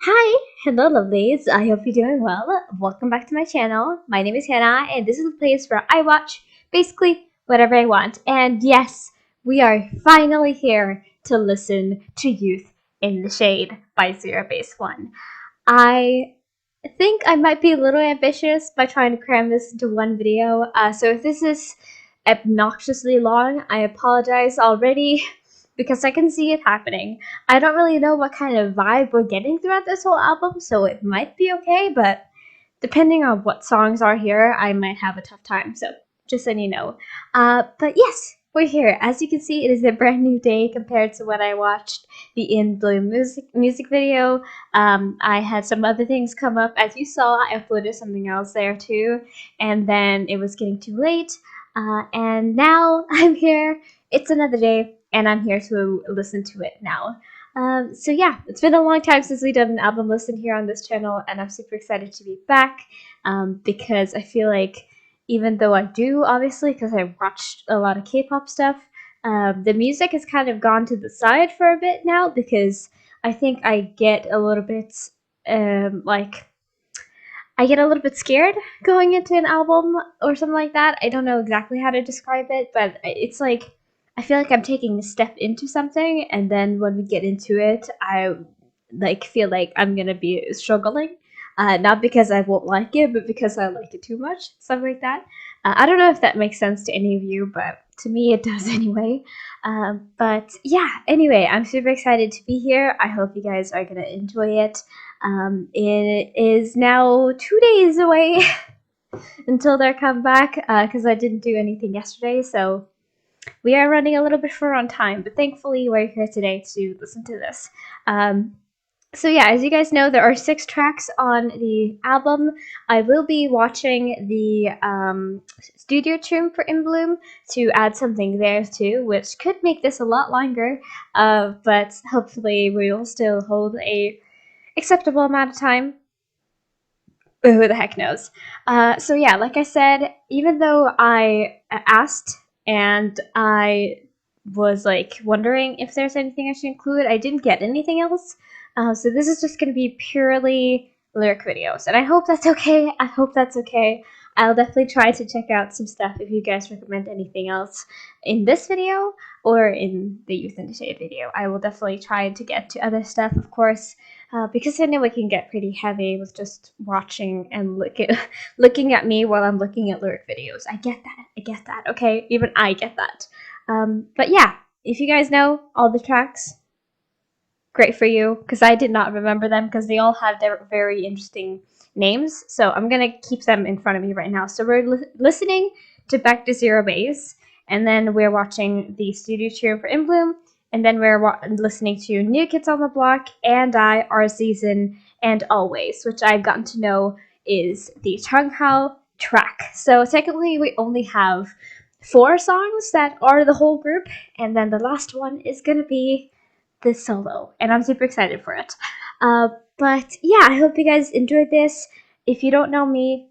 Hi, hello lovelies, I hope you're doing well. Welcome back to my channel. My name is Hannah and this is the place where I watch basically whatever I want. And yes, we are finally here to listen to Youth in the Shade by ZEROBASEONE. I think I might be a little ambitious by trying to cram this into one video, so if this is obnoxiously long, I apologize already because I can see it happening. I don't really know what kind of vibe we're getting throughout this whole album, so it might be okay, but depending on what songs are here, I might have a tough time, so just so you know. But yes, we're here. As you can see, it is a brand new day compared to when I watched the In Bloom music video. I had some other things come up. As you saw, I uploaded something else there too, and then it was getting too late, and now I'm here. It's another day, and I'm here to listen to it now. So yeah, it's been a long time since we've done an album listen here on this channel, and I'm super excited to be back because I feel like even though I do, obviously, because I watched a lot of K-pop stuff, the music has kind of gone to the side for a bit now because I think I get a little bit scared going into an album or something like that. I don't know exactly how to describe it, but it's like I feel like I'm taking a step into something, and then when we get into it, I feel like I'm gonna be struggling. Not because I won't like it, but because I like it too much, something like that. I don't know if that makes sense to any of you, but to me it does anyway. But yeah, anyway, I'm super excited to be here. I hope you guys are gonna enjoy it. It is now 2 days away until their comeback because I didn't do anything yesterday, so we are running a little bit short on time, but thankfully we're here today to listen to this. So yeah, as you guys know, there are 6 tracks on the album. I will be watching the studio tune for In Bloom to add something there too, which could make this a lot longer, but hopefully we will still hold a acceptable amount of time. Who the heck knows? So yeah, like I said, even though I asked and I was like wondering if there's anything I should include, I didn't get anything else. So this is just going to be purely lyric videos, and I hope that's okay. I hope that's okay. I'll definitely try to check out some stuff if you guys recommend anything else in this video or in the Youth in the Shade video. I will definitely try to get to other stuff, of course, because I know it can get pretty heavy with just watching and looking at me while I'm looking at lyric videos. I get that, okay? Even I get that. But yeah, if you guys know all the tracks, great for you, because I did not remember them because they all have their very interesting names. So I'm going to keep them in front of me right now. So we're listening to Back to Zero Base, and then we're watching the studio tune for In Bloom, and then we're listening to New Kids on the Block, And I, Our Season, and Always, which I've gotten to know is the Zhang track. So technically we only have 4 songs that are the whole group, and then the last one is going to be the solo, and I'm super excited for it. But yeah, I hope you guys enjoyed this. If you don't know me,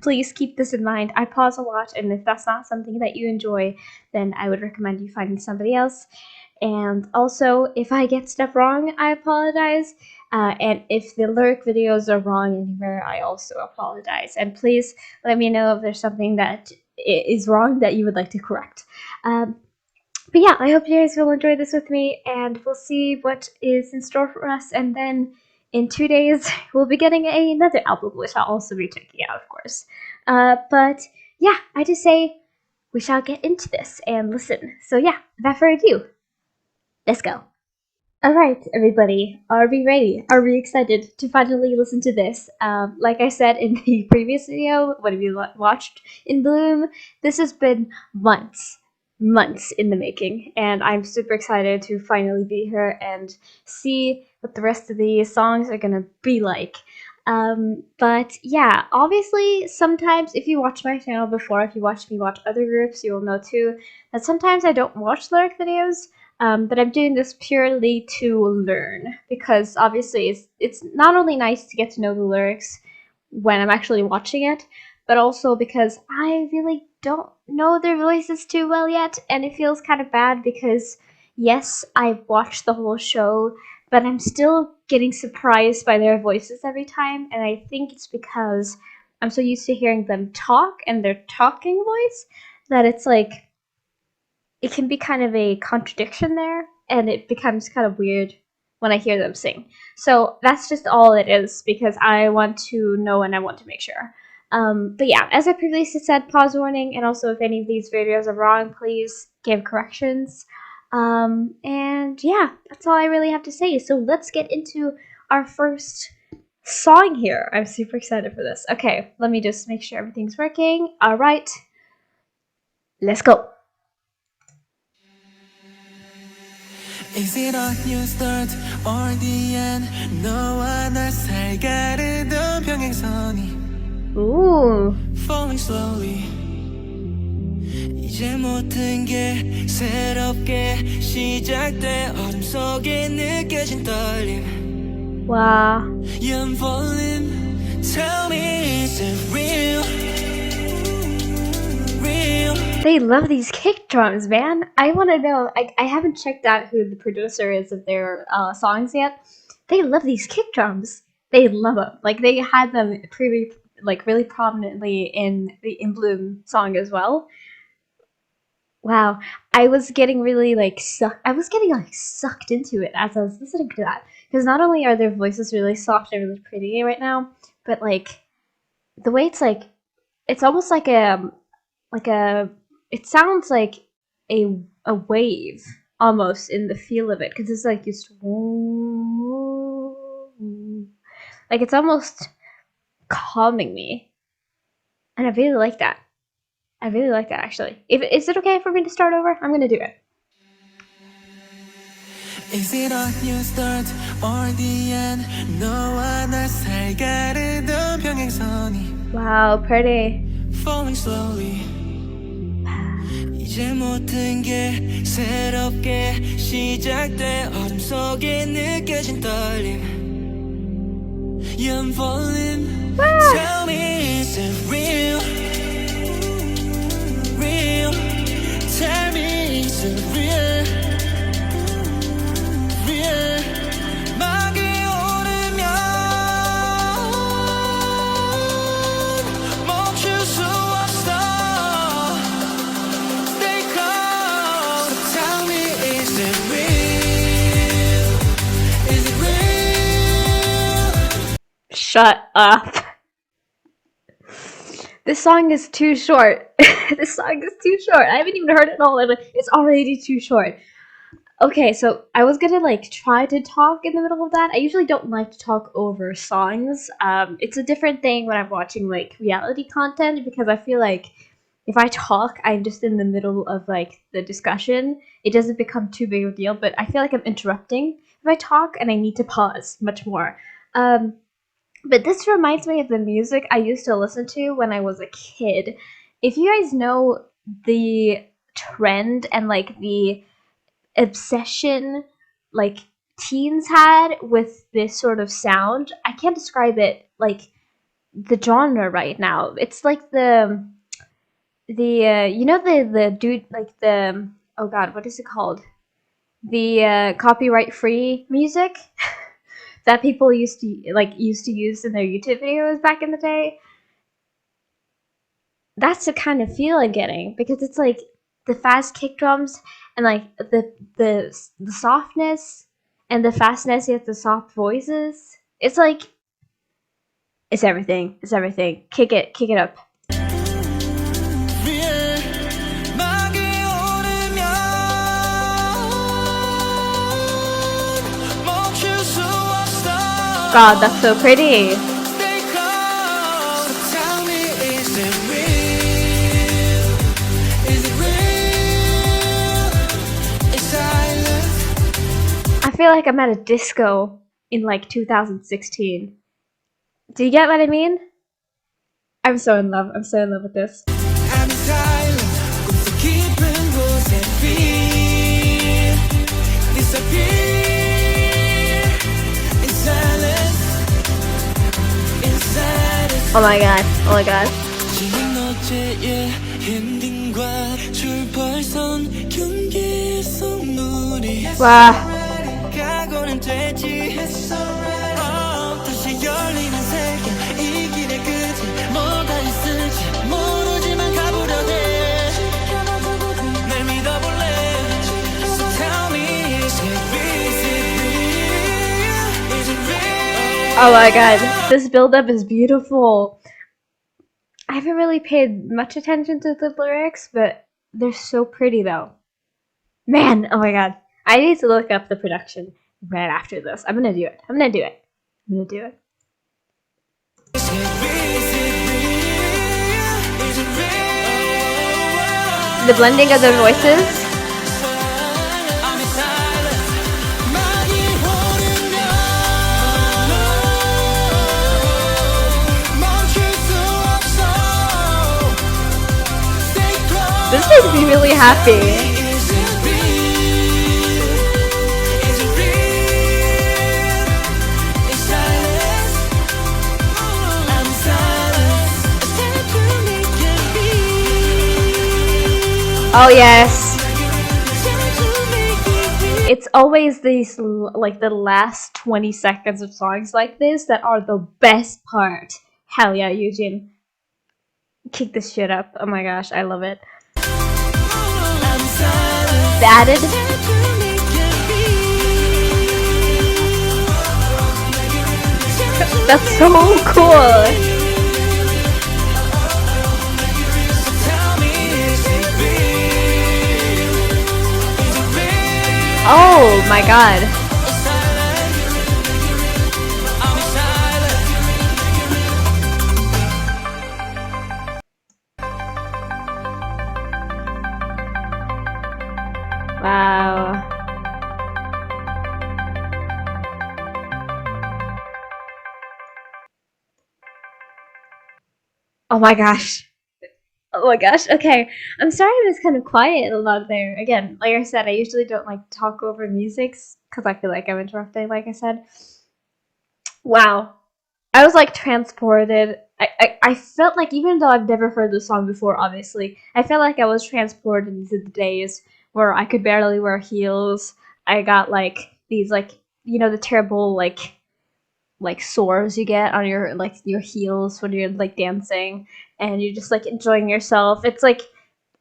please keep this in mind. I pause a lot, and if that's not something that you enjoy, then I would recommend you finding somebody else. And also, if I get stuff wrong, I apologize. And if the lyric videos are wrong anywhere, I also apologize. And please let me know if there's something that is wrong that you would like to correct. But yeah, I hope you guys will enjoy this with me, and we'll see what is in store for us. And then in 2 days, we'll be getting another album, which I'll also be checking out, of course. But yeah, I just say we shall get into this and listen. So yeah, without further ado, let's go. Alright, everybody, are we ready? Are we excited to finally listen to this? Like I said in the previous video, when we watched In Bloom, this has been months in the making, and I'm super excited to finally be here and see what the rest of the songs are gonna be like. But yeah, obviously sometimes if you watch my channel before, if you watch me watch other groups, you will know too that sometimes I don't watch lyric videos. But I'm doing this purely to learn, because obviously it's not only nice to get to know the lyrics when I'm actually watching it, but also because I really don't know their voices too well yet, and it feels kind of bad because yes, I've watched the whole show but I'm still getting surprised by their voices every time, and I think it's because I'm so used to hearing them talk and their talking voice that it's like it can be kind of a contradiction there, and it becomes kind of weird when I hear them sing. So that's just all it is, because I want to know and I want to make sure. But yeah, as I previously said, pause warning, and also if any of these videos are wrong, please give corrections. And yeah, that's all I really have to say. So let's get into our first song here. I'm super excited for this. Okay, let me just make sure everything's working. All right, let's go. Is it a new start or the end? 너와 나 사이 가르던 평행선이 Ooh. Falling slowly 이제 모든 게 새롭게 시작돼 어둠 속에 느껴진 떨림 Wow. Young falling Tell me is it real? Real They love these kick drums, man. I want to know. I haven't checked out who the producer is of their songs yet. They love these kick drums. They love them. Like they had them really prominently in the In Bloom song as well. Wow, I was getting really sucked into it as I was listening to that, because not only are their voices really soft and really pretty right now, but like the way it's almost like it sounds like a wave almost in the feel of it, because it's like just like it's almost calming me, and I really like that. I really like that, actually. Is it okay for me to start over? I'm gonna do it. Is it a new start or the end? 너와 나 사이 가르던 평행선이 Wow, pretty. Falling slowly 이제 모든 게 새롭게 시작돼 어둠 속에 느껴진 떨림 Young falling Tell me is it real? Real Tell me is it real? Real 막이 오르면 멈출 수 없어 Stay calm Tell me is it real? Is it real? Shut up. This song is too short. This song is too short. I haven't even heard it all, and it's already too short. Okay, so I was gonna try to talk in the middle of that. I usually don't like to talk over songs. It's a different thing when I'm watching reality content, because I feel like if I talk, I'm just in the middle of the discussion. It doesn't become too big of a deal, but I feel like I'm interrupting if I talk, and I need to pause much more. But this reminds me of the music I used to listen to when I was a kid. If you guys know the trend and the obsession teens had with this sort of sound, I can't describe it the genre right now. It's like the you know the dude the oh god, what is it called? The copyright free music that people used to use in their YouTube videos back in the day. That's the kind of feel I'm getting, because it's the fast kick drums and the softness and the fastness, yet the soft voices. It's it's everything. It's everything. Kick it up. God, that's so pretty. I feel like I'm at a disco in 2016. Do you get what I mean? I'm so in love. I'm so in love with this. Oh my god. Oh my god. Wow. 되지 다시 열리는 세계 이 길의 끝에 뭐가 있을지 모르지만 가보려 해 날 믿어볼래 So tell me is it real? Oh my god, this build-up is beautiful. I haven't really paid much attention to the lyrics, but they're so pretty though. Man, oh my god. I need to look up the production right after this. I'm gonna do it. I'm gonna do it. The blending of the voices. This makes me really happy. Oh yes. It's always these, like, the last 20 seconds of songs like this that are the best part. Hell yeah, Eugene. Kick this shit up. Oh my gosh, I love it. The added. That's so cool. Oh my god. Wow. Oh my gosh. Oh my gosh, okay. I'm sorry I was kind of quiet a lot there. Again, like I said, I usually don't like to talk over music because I feel like I'm interrupting, like I said. Wow. I was like transported. I felt like, even though I've never heard the song before, obviously, I felt like I was transported into the days where I could barely wear heels. I got like these, like, you know, the terrible like sores you get on your, like, your heels when you're like dancing and you're just like enjoying yourself. It's like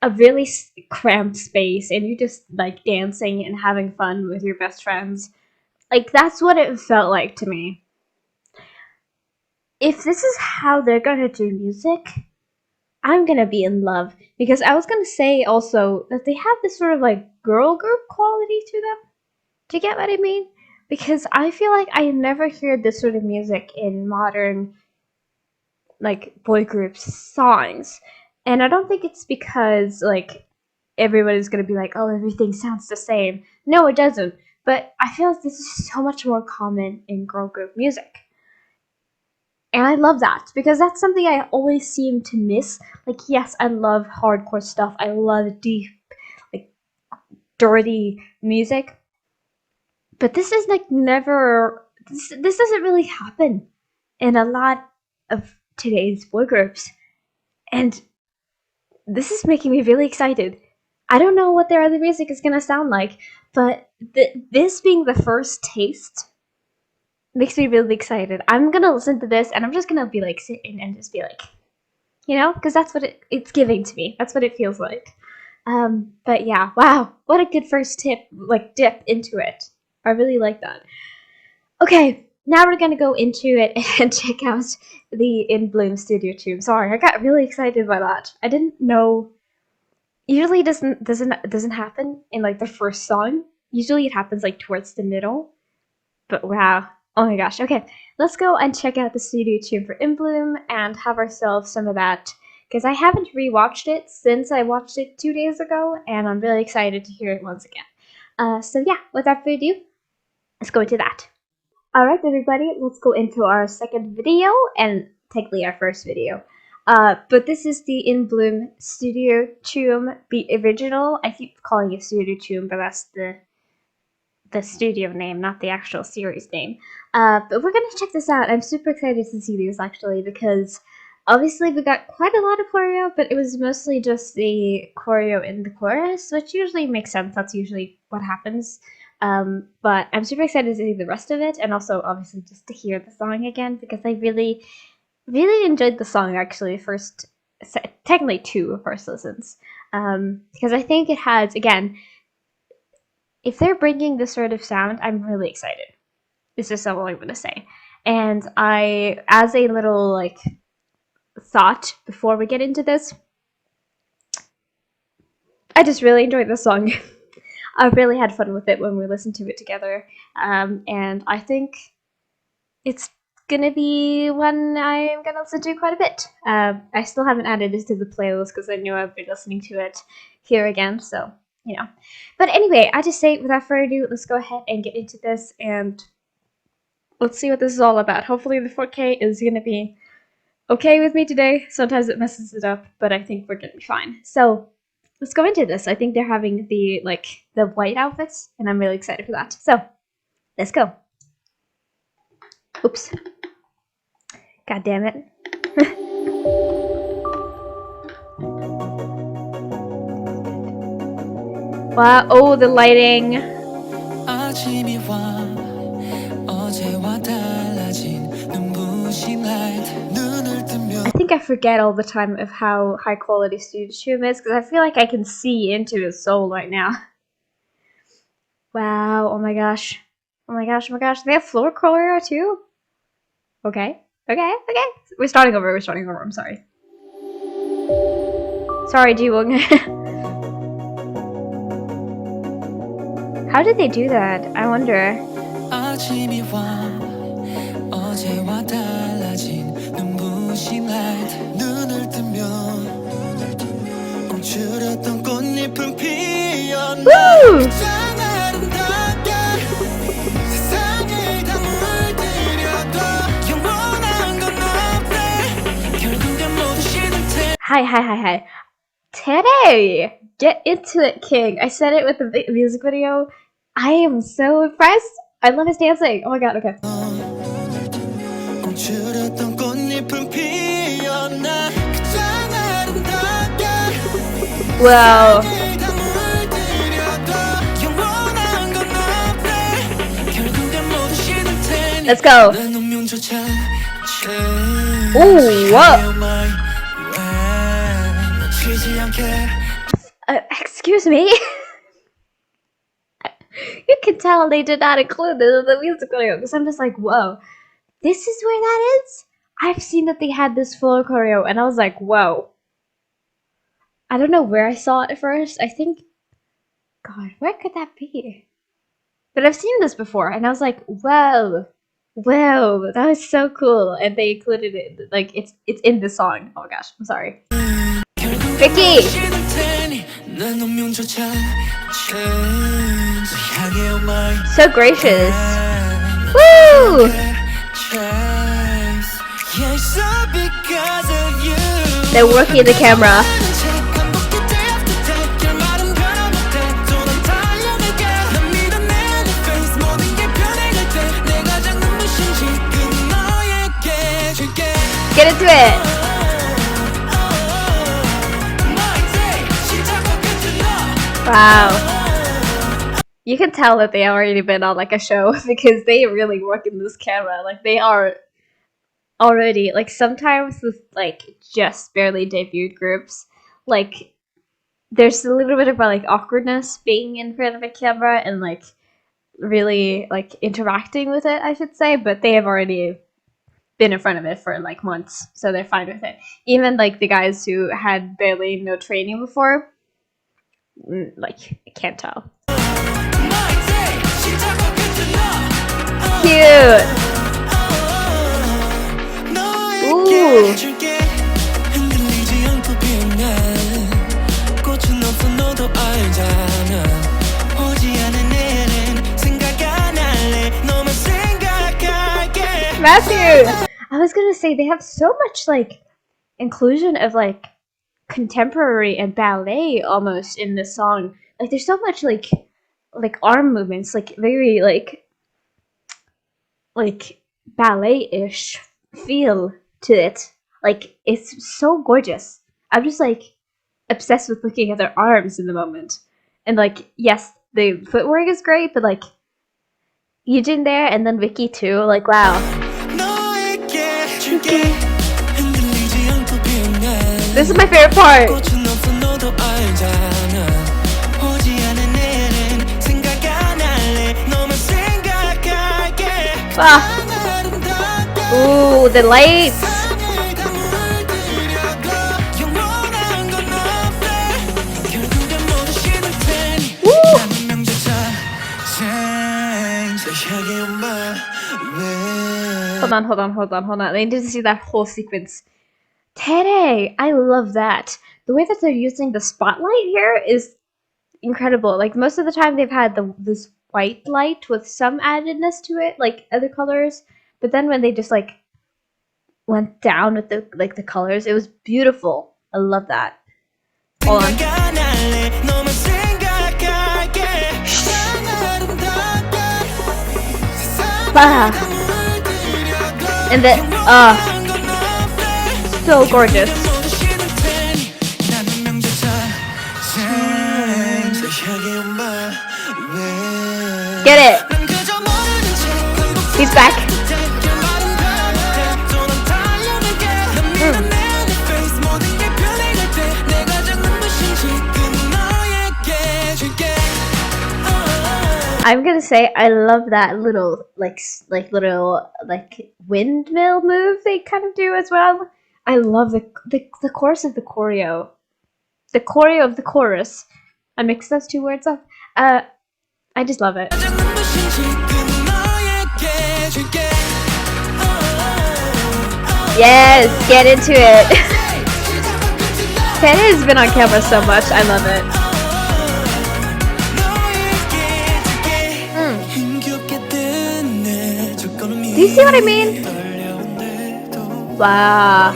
a really cramped space and you're just like dancing and having fun with your best friends. Like, that's what it felt like to me. If this is how they're gonna do music, I'm gonna be in love. Because I was gonna say also that they have this sort of like girl group quality to them. Do you get what I mean? Because I feel like I never hear this sort of music in modern, like, boy group songs. And I don't think it's because, like, everybody's gonna be like, oh, everything sounds the same. No, it doesn't. But I feel like this is so much more common in girl group music. And I love that, because that's something I always seem to miss. Like, yes, I love hardcore stuff. I love deep, like, dirty music. But this is like never, this doesn't really happen in a lot of today's boy groups. And this is making me really excited. I don't know what their other music is gonna sound like, but this being the first taste makes me really excited. I'm gonna listen to this and I'm just gonna be like sitting and just be like, you know, because that's what it's giving to me. That's what it feels like. But yeah, wow, what a good first dip into it. I really like that. Okay, now we're gonna go into it and check out the In Bloom studio tube. Sorry, I got really excited by that. I didn't know. Usually it doesn't happen in like the first song. Usually it happens like towards the middle. But wow. Oh my gosh. Okay, let's go and check out the studio tube for In Bloom and have ourselves some of that, because I haven't rewatched it since I watched it 2 days ago, and I'm really excited to hear it once again. So yeah, without further ado, let's go into that. Alright everybody, let's go into our second video, and technically our first video. But this is the In Bloom studio tune, the original. I keep calling it studio tune, but that's the studio name, not the actual series name. But we're gonna check this out. I'm super excited to see these actually, because obviously we got quite a lot of choreo, but it was mostly just the choreo in the chorus, which usually makes sense. That's usually what happens But I'm super excited to see the rest of it, and also obviously just to hear the song again, because I really, really enjoyed the song actually. Technically two first listens, because I think it has, again, if they're bringing this sort of sound, I'm really excited. This is all I'm gonna say. And I, as a little like thought before we get into this, I just really enjoyed this song. I really had fun with it when we listened to it together, and I think it's gonna be one I'm gonna listen to quite a bit. I still haven't added this to the playlist because I knew I'd be listening to it here again, so you know. But anyway, I just say without further ado, let's go ahead and get into this, and let's see what this is all about. Hopefully the 4K is gonna be okay with me today. Sometimes it messes it up, but I think we're gonna be fine. So let's go into this. I think they're having the white outfits, and I'm really excited for that. So let's go. Oops. God damn it. Wow, oh, the lighting. I think I forget all the time of how high quality Studio is, because I feel like I can see into his soul right now. Wow, oh my gosh. Oh my gosh, oh my gosh. They have floor choreo too? Okay. We're starting over, I'm sorry. Sorry, Jiwoong. How did they do that? I wonder. Woo! Hi. Today! Get into it, King. I said it with the music video. I am so impressed. I love his dancing. Oh my god, okay. Wow. Let's go. Ooh, whoa. Excuse me? You can tell they did not include this in the music video, because I'm just like, whoa. This is where that is? I've seen that they had this full choreo, and I was like, whoa. I don't know where I saw it at first. I think, God, where could that be? But I've seen this before, and I was like, whoa, that was so cool. And they included it, like, it's in the song. Oh my gosh, I'm sorry. Vicky! So gracious. Woo! They're working the camera. Get into it. Wow. You can tell that they already been on like a show because they really work in this camera. Like they are already, like sometimes with like just barely debuted groups, like there's a little bit of like awkwardness being in front of a camera and like really like interacting with it, I should say, but they have already been in front of it for like months, so they're fine with it. Even like the guys who had barely no training before, like I can't tell. Cute. Ooh. Matthew! I was gonna say they have so much like inclusion of like contemporary and ballet almost in this song. Like there's so much like arm movements, like very like ballet-ish feel to it. Like it's so gorgeous. I'm just like obsessed with looking at their arms in the moment. And like yes, the footwork is great, but like Eugene there, and then Vicky too. Like, wow. This is my favorite part. Ah. Ooh, the lights. Woo. Hold on. I need to see that whole sequence. Tere, I love that. The way that they're using the spotlight here is incredible. Like, most of the time they've had this white light with some addedness to it, like other colors. But then when they just like went down with the colors, it was beautiful. I love that. Hold on. Ah. And then so gorgeous. Get it. He's back. I'm gonna say I love that little little windmill move they kind of do as well. I love the chorus of the choreo. The choreo of the chorus. I mixed those two words up. I just love it. Yes, get into it. Ted has been on camera so much. I love it. Do you see what I mean? Wow.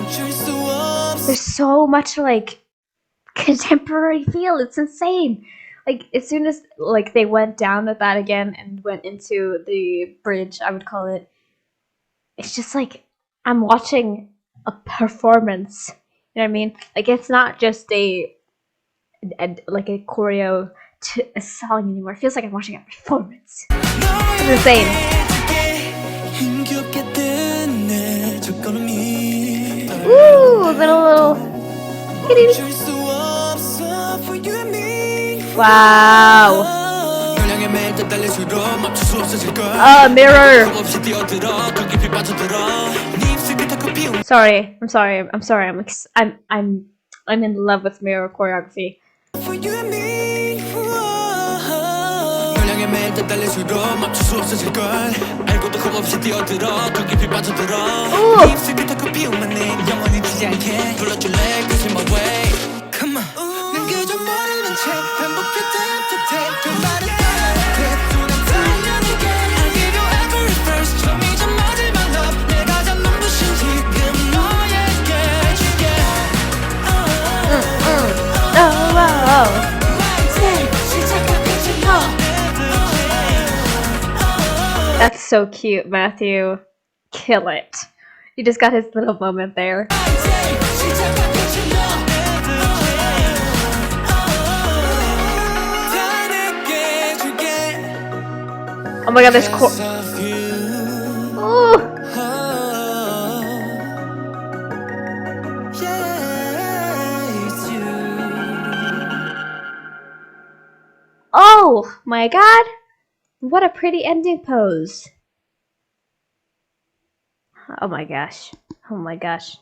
There's so much like contemporary feel. It's insane. Like, as soon as like they went down with that again and went into the bridge, I would call it, it's just like I'm watching a performance. You know what I mean? Like, it's not just a choreo to a song anymore. It feels like I'm watching a performance. It's insane. Ooh, little. Wow. Mirror. Sorry. I'm in love with mirror choreography. That's so cute, Matthew. Kill it. You just got his little moment there. Oh my god, there's Ooh. Oh my god! What a pretty ending pose. Oh my gosh. Oh my gosh.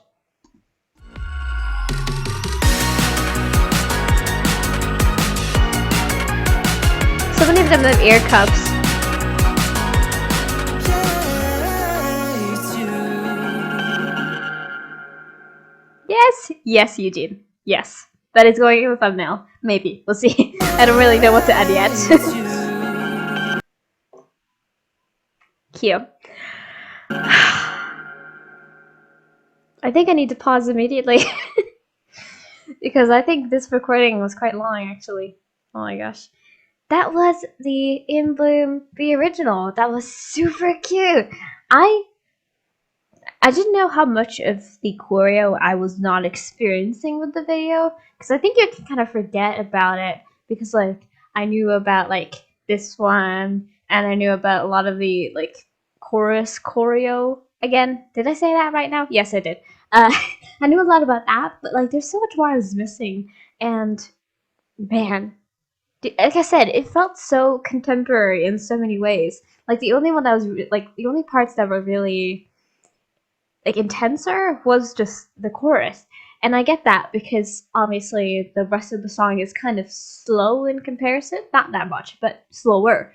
So many of them have ear cups. Yes! Yes, Eugene. Yes. That is going in the thumbnail. Maybe. We'll see. I don't really know what to add yet. Cute. I think I need to pause immediately. Because I think this recording was quite long, actually. Oh my gosh. That was the In Bloom, the original. That was super cute. I didn't know how much of the choreo I was not experiencing with the video, because I think you can kind of forget about it, because like I knew about like this one and I knew about a lot of the like chorus choreo. Again, did I say that right now? Yes, I did. I knew a lot about that, but like there's so much more I was missing, and man, like I said, it felt so contemporary in so many ways. Like the only one that was like the only parts that were really like intenser was just the chorus. And I get that because obviously the rest of the song is kind of slow in comparison. Not that much, but slower.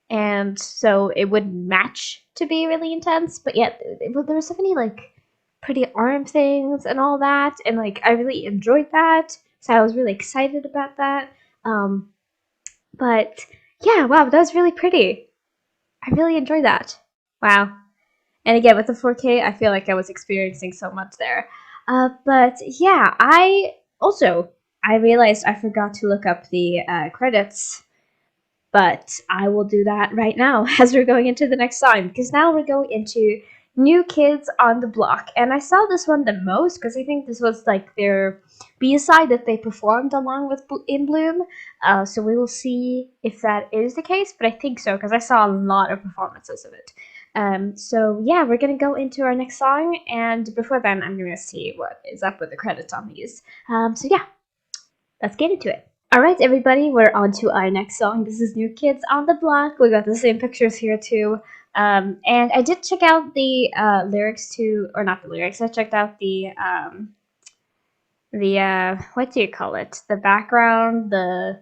And so it would match to be really intense. But yet there were so many like pretty arm things and all that. And like I really enjoyed that. So I was really excited about that. But yeah, wow, that was really pretty. I really enjoyed that. Wow. And again, with the 4K, I feel like I was experiencing so much there. But yeah, I realized I forgot to look up the credits, but I will do that right now as we're going into the next song, because now we're going into New Kids on the Block. And I saw this one the most because I think this was like their B-side that they performed along with In Bloom. So we will see if that is the case, but I think so because I saw a lot of performances of it. So yeah, we're gonna go into our next song, and before then I'm gonna see what is up with the credits on these. So yeah, let's get into it. Alright everybody, we're on to our next song. This is New Kids on the Block. We got the same pictures here too. And I did check out the lyrics to, or not the lyrics, I checked out the what do you call it? The background, the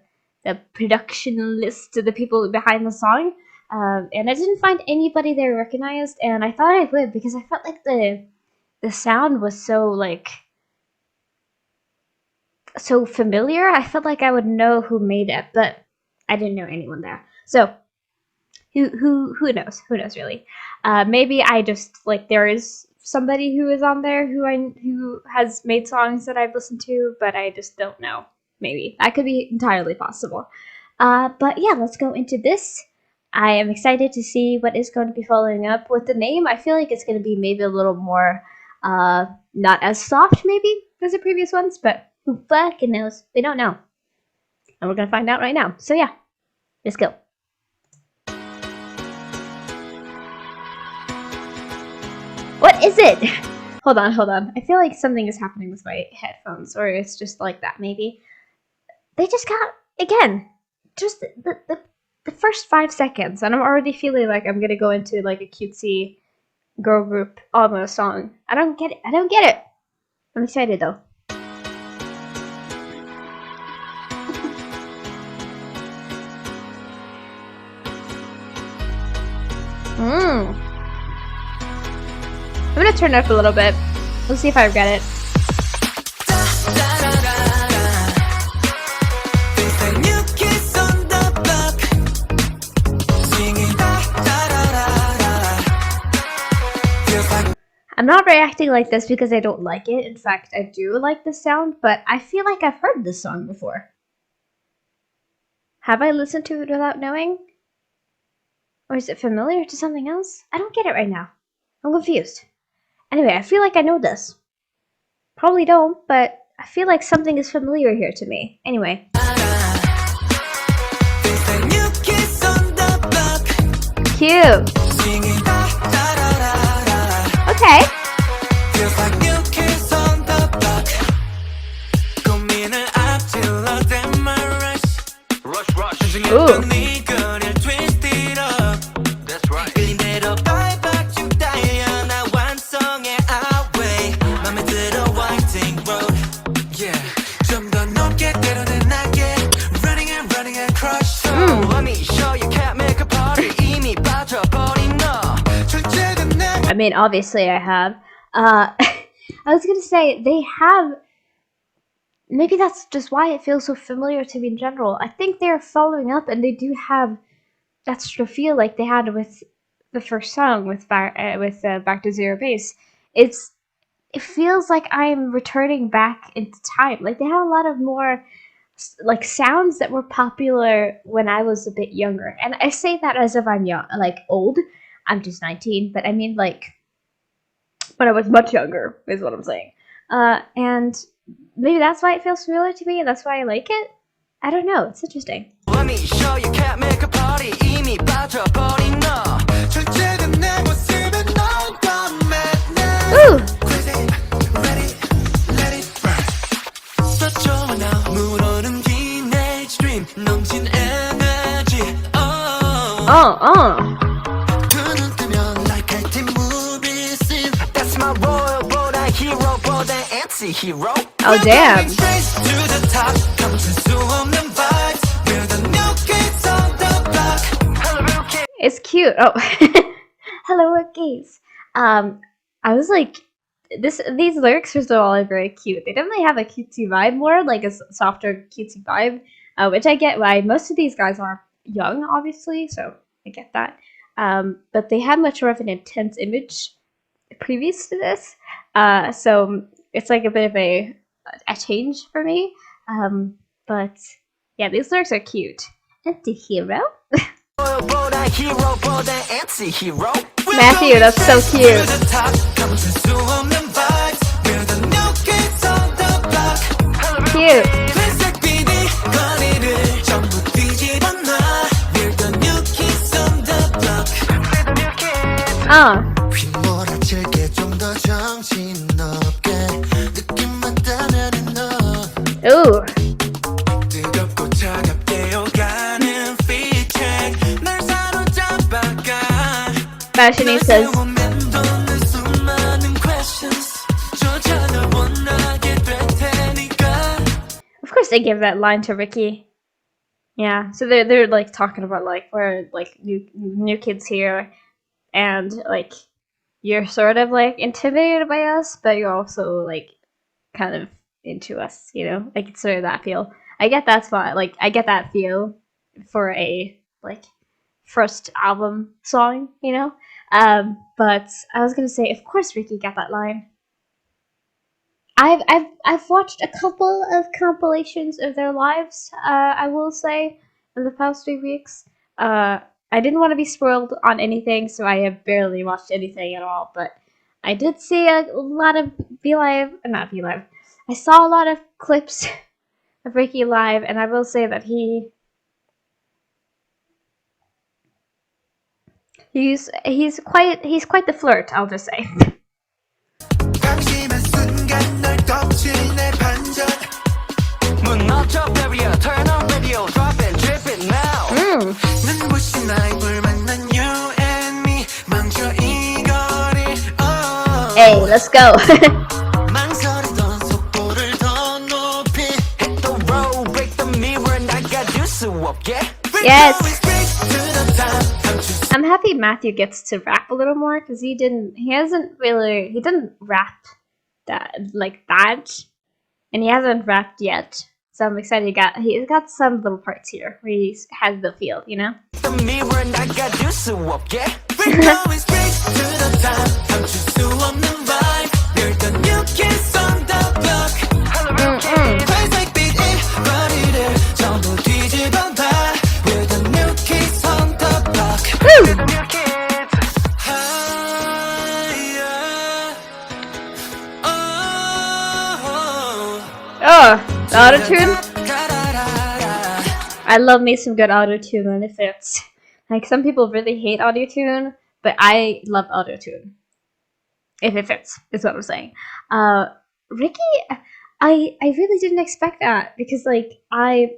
production list of the people behind the song. And I didn't find anybody there recognized, and I thought I would because I felt like the sound was so like so familiar. I felt like I would know who made it, but I didn't know anyone there. So who knows? Who knows really? Maybe I just like there is somebody who is on there who has made songs that I've listened to, but I just don't know. Maybe that could be entirely possible. But yeah, let's go into this. I am excited to see what is going to be following up with the name. I feel like it's going to be maybe a little more, not as soft maybe as the previous ones, but who fucking knows? We don't know. And we're going to find out right now. So yeah, let's go. What is it? Hold on. I feel like something is happening with my headphones, or it's just like that maybe. They just got, again, just the first 5 seconds, and I'm already feeling like I'm gonna go into like a cutesy girl group almost song. I don't get it. I'm excited though. I'm gonna turn it up a little bit. We'll see if I get it. I'm not reacting like this because I don't like it. In fact, I do like the sound, but I feel like I've heard this song before. Have I listened to it without knowing? Or is it familiar to something else? I don't get it right now. I'm confused. Anyway, I feel like I know this. Probably don't, but I feel like something is familiar here to me. Anyway. Cute. Okay. Ooh. I mean, obviously I have. I was gonna say, they have... Maybe that's just why it feels so familiar to me in general. I think they're following up, and they do have that sort of feel like they had with the first song, with Back to Zero Base. It feels like I'm returning back into time. Like, they have a lot of more like sounds that were popular when I was a bit younger. And I say that as if I'm young, like old. I'm just 19, but I mean like when I was much younger is what I'm saying. And maybe that's why it feels familiar to me, and that's why I like it. I don't know. It's interesting. Let me show you can't make a party 이미 빠져버린 너 절제된 내 모습은 넌 madness Ooh. Ready, let it burn 더 좋아 now 물오른 teenage dream 넘친 energy 눈을 뜨면 like a teen movie scene That's my role 보다 hero 보다 anti-hero Oh, damn. Straight to the top 감출 수 없는 vibes We're the new kids on the block Hello kids It's cute. Oh, hello, gays. I was like, these lyrics are still all very cute. They definitely have a cutesy vibe, more like a softer cutesy vibe, which I get why most of these guys are young, obviously. So I get that. But they had much more of an intense image previous to this, so it's like a bit of a change for me. But yeah, these lyrics are cute. Anti-hero. Matthew, that's so cute. Cute. Ooh. Fashionista says, of course they give that line to Ricky. Yeah, so they're like talking about like we're like new kids here, and like you're sort of like intimidated by us, but you're also like kind of into us, you know? Like it's sort of that feel. I get that spot, like I get that feel for a like first album song, you know? But I was gonna say, of course Ricky got that line. I've watched a couple of compilations of their lives, I will say, in the past 2 weeks. I didn't want to be spoiled on anything, so I have barely watched anything at all, but I did see a lot of not V-Live. I saw a lot of clips of Ricky live, and I will say that he's quite the flirt, I'll just say. Hey, let's go. Yes. I'm happy Matthew gets to rap a little more because he didn't rap that, and he hasn't rapped yet. So I'm excited. He's got some little parts here where he has the feel, you know. Oh, the auto-tune? I love me some good auto-tune when it fits. Like, some people really hate auto-tune, but I love auto-tune. If it fits, is what I'm saying. Ricky, I really didn't expect that, because, like, I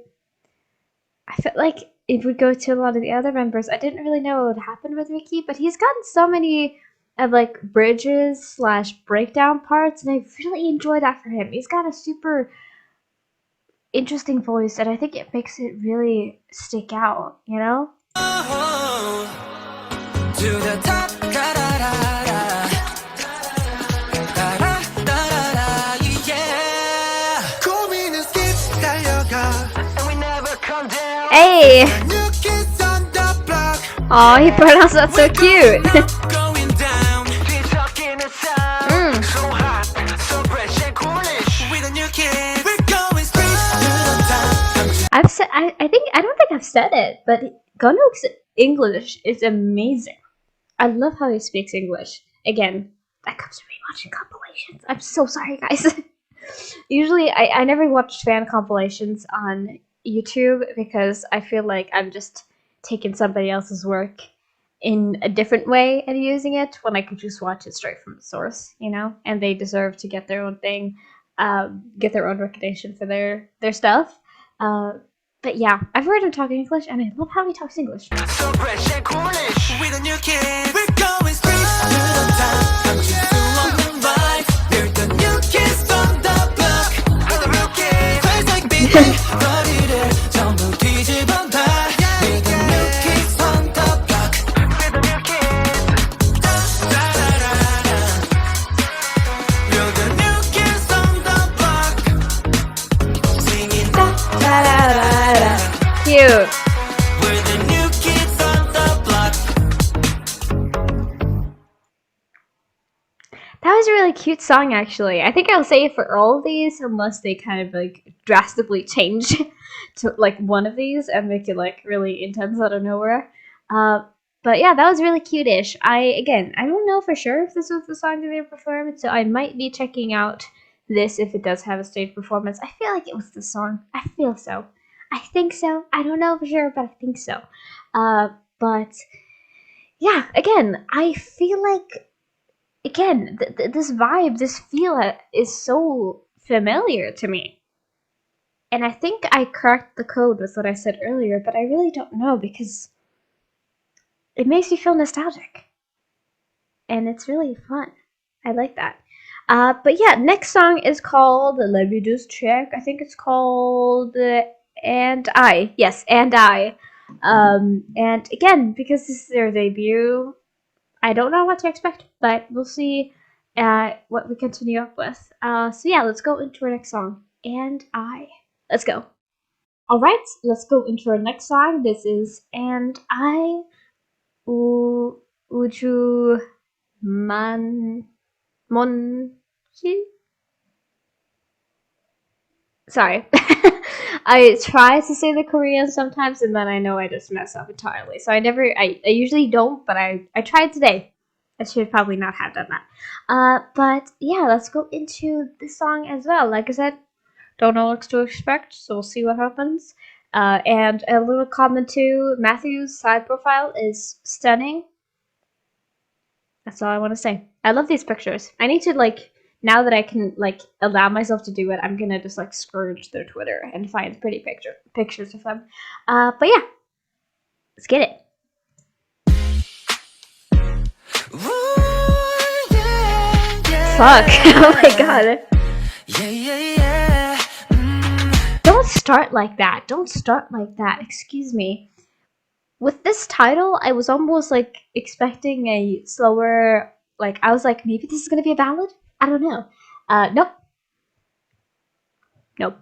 felt like it would go to a lot of the other members. I didn't really know what would happen with Ricky, but he's gotten so many of, like, bridges / breakdown parts, and I really enjoy that for him. He's got a super interesting voice, and I think it makes it really stick out, you know? To the top, Hey! Aw, he pronounced that so cute! I don't think I've said it, but Gonok's English is amazing. I love how he speaks English. Again, that comes from me watching compilations. I'm so sorry, guys. Usually, I never watch fan compilations on YouTube because I feel like I'm just taking somebody else's work in a different way and using it when I could just watch it straight from the source, you know? And they deserve to get their own thing, get their own recognition for their stuff. But yeah, I've heard him talk English, and I love how he talks English. So fresh and coolish with a new kid. We're going straight to the top. I'm just on the vibe. We're the new kids from the block. We're the real kids. Face like baby. 거리를 전부 뒤집어 봐. We're the new kids from the block. We're the new kids. Da-da-da-da. We're the new kids from the block. Singing Da-da-da-da. Cute. we're the new kids on the block. That was a really cute song, actually. I think I'll say it for all of these, unless they kind of like drastically change to like one of these and make it like really intense out of nowhere. But yeah, that was really cute-ish. I don't know for sure if this was the song that they performed, so I might be checking out this if it does have a stage performance. I feel like it was the song. I feel so. I think so. I don't know for sure, but I think so. But yeah, again, I feel like this vibe, this feel is so familiar to me. And I think I cracked the code with what I said earlier, but I really don't know because it makes me feel nostalgic. And it's really fun. I like that. But yeah, next song is called, let me just check, I think it's called And I. Yes, And I. And again, because this is their debut, I don't know what to expect, but we'll see what we continue up with. So yeah, let's go into our next song, And I. Let's go. Alright, let's go into our next song. This is And I. 우주먼지? Sorry. I try to say the Korean sometimes, and then I know I just mess up entirely. So I usually don't, but I tried today. I should probably not have done that. But yeah, let's go into this song as well. Like I said, don't know what to expect, so we'll see what happens. And a little comment too, Matthew's side profile is stunning. That's all I want to say. I love these pictures. I need to now that I can allow myself to do it, I'm gonna just scourge their Twitter and find pretty pictures of them. But yeah, let's get it. Fuck! Oh my god! Don't start like that. Don't start like that. Excuse me. With this title, I was almost expecting a slower. I was like, maybe this is gonna be a ballad. I don't know. Nope. Nope.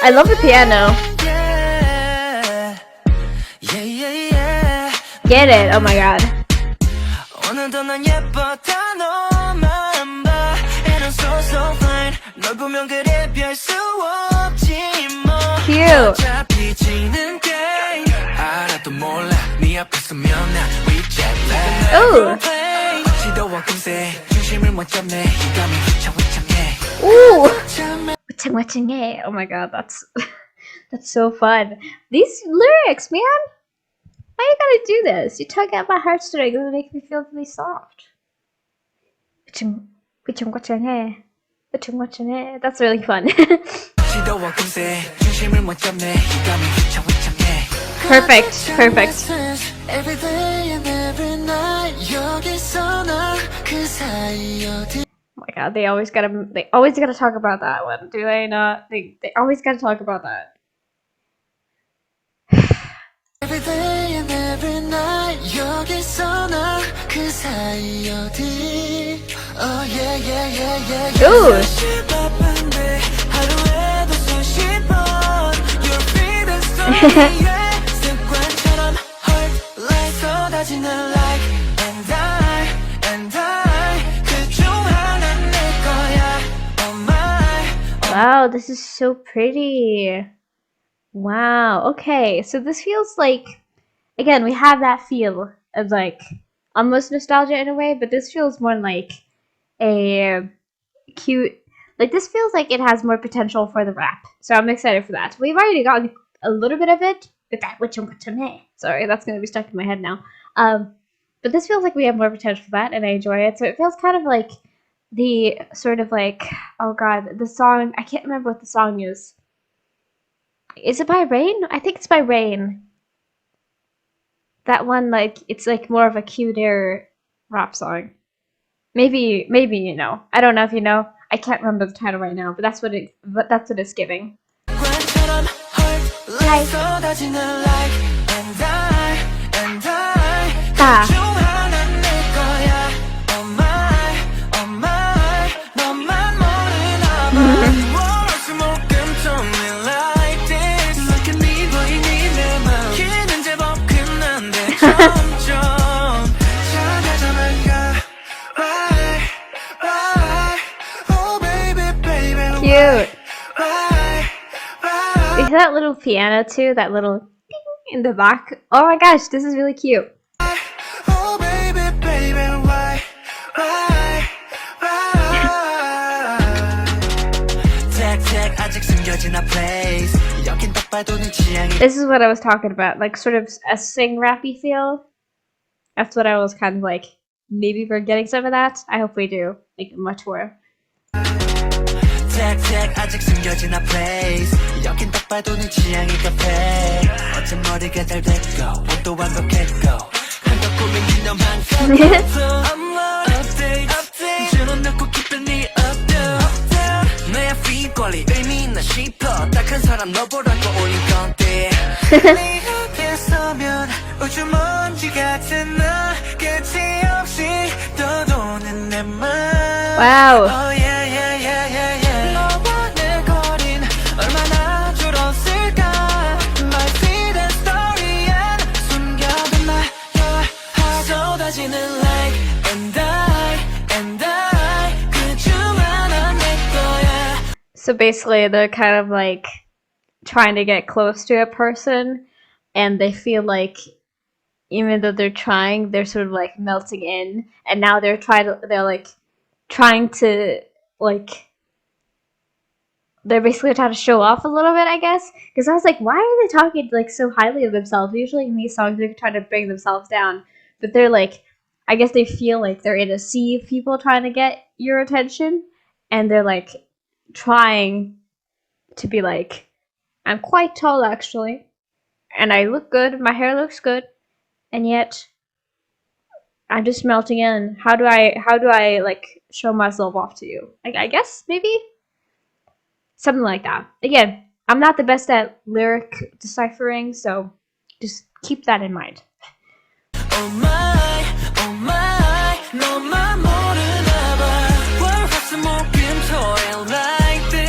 I love the piano. Get it? Oh my god. Cute. Ooh. Ooh. Oh my god, that's so fun. These lyrics, man. Why you gotta do this? You tug at my heartstrings and make me feel really soft. That's really fun. Perfect. Every day and every night, oh my god, they always gotta talk about that one, do they not? They always gotta talk about that. Every day and every night, oh yeah. Ooh. Wow, this is so pretty. Wow, okay, so this feels again, we have that feel of almost nostalgia in a way, but this feels more like a cute, Like, this feels like it has more potential for the rap, so I'm excited for that. We've already gotten a little bit of it with that which sorry, that's gonna be stuck in my head now. But this feels like we have more potential for that, and I enjoy it. So it feels kind of like the sort of like, oh god, the song, I can't remember what the song is. Is it by Rain? I think it's by Rain. That one, like, it's like more of a cuter rap song. Maybe you know. I don't know if you know. I can't remember the title right now, but that's what it's giving. Cute. Is that little piano too? That little ding in the back? Oh my gosh, this is really cute. This is what I was talking about, like sort of a sing-rappy feel. That's what I was kind of like, maybe we're getting some of that. I hope we do, like much more. 아직 숨겨진 a place 여긴 딱 봐도 네 취향이 카페 어쩜 머리가 잘 됐고 옷도 완벽했고 한껏 꾸민 기념 한 컷 update 주는 넣고 깊은 네 update 너의 feed 관리 의미 있나 싶어 딱한 사람 너보라고 올린 건데 네 앞에 서면 우주먼지 같은 나 끝이 없이 떠도는 내 맘 Wow. Oh yeah yeah yeah yeah yeah So basically, they're kind of like trying to get close to a person, and they feel like even though they're trying, they're sort of like melting in, and now they're trying to they're basically trying to show off a little bit, I guess. Because I was like, why are they talking like so highly of themselves? Usually in these songs, they're trying to bring themselves down, but they're like, I guess they feel like they're in a sea of people trying to get your attention, and they're like trying to be like, I'm quite tall actually, and I look good, my hair looks good, and yet I'm just melting in. How do I like show myself off to you? I guess maybe something like that. Again, I'm not the best at lyric deciphering, so just keep that in mind. Oh my, 너만 모르나 봐. We're just smoking toil like this.